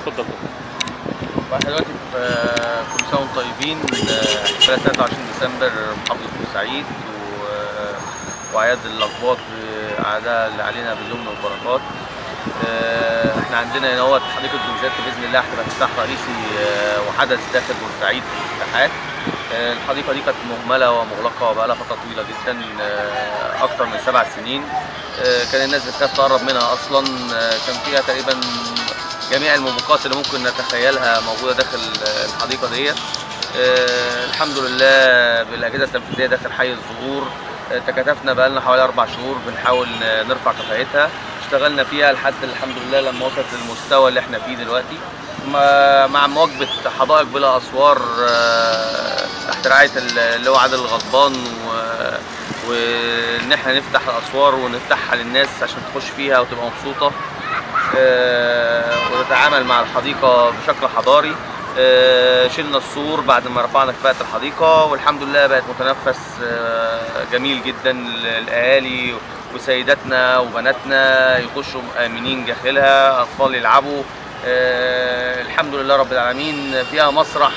اتفضل. احنا دلوقتي في كل سنه وانتم طيبين، احتفالات 23 ديسمبر محافظه بورسعيد واعياد الاقباط باعيادها اللي علينا باليمن والبركات. احنا عندنا هنا هو حديقه بنزات باذن الله هتبقى افتتاح رئيسي وحدث داخل بورسعيد في الافتتاحات. الحديقه دي كانت مهمله ومغلقه بقى لها فتره طويله جدا، اكتر من 7 سنين. كان الناس بتخاف تقرب منها اصلا، كان فيها تقريبا جميع الموبقات اللي ممكن نتخيلها موجوده داخل الحديقه ديت. الحمد لله بالاجهزه التنفيذيه داخل حي الزهور تكاتفنا بقى لنا حوالي 4 شهور بنحاول نرفع كفاءتها. اشتغلنا فيها لحد الحمد لله لما وصلت للمستوى اللي احنا فيه دلوقتي، مع مواكبه حدائق بلا اسوار تحت رعايه اللي هو عادل الغضبان، وان احنا نفتح الاسوار ونفتحها للناس عشان تخش فيها وتبقى مبسوطه وتتعامل مع الحديقه بشكل حضاري. شلنا السور بعد ما رفعنا كفاءة الحديقة، والحمد لله بقت متنفس جميل جدا للأهالي وسيداتنا وبناتنا يخشوا آمنين داخلها، أطفال يلعبوا. الحمد لله رب العالمين. فيها مسرح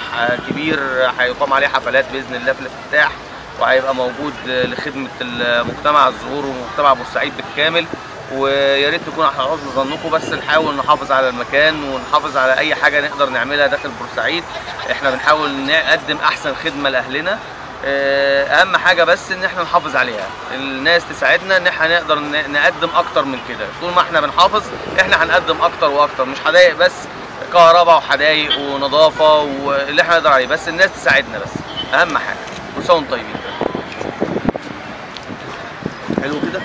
كبير هيقام عليه حفلات بإذن الله في الافتتاح، وهيبقى موجود لخدمة المجتمع الزهور ومجتمع بورسعيد بالكامل. ويا ريت تكون على حسن ظنكم، بس نحاول نحافظ على المكان ونحافظ على اي حاجه نقدر نعملها داخل بورسعيد. احنا بنحاول نقدم احسن خدمه لاهلنا، اهم حاجه بس ان احنا نحافظ عليها، الناس تساعدنا ان احنا نقدر نقدم اكتر من كده. طول ما احنا بنحافظ احنا هنقدم اكتر واكتر، مش حدايق بس، كهرباء وحدايق ونظافه واللي احنا نقدر عليه، بس الناس تساعدنا بس اهم حاجه. كل سنه وانتم طيبين. حلو كده.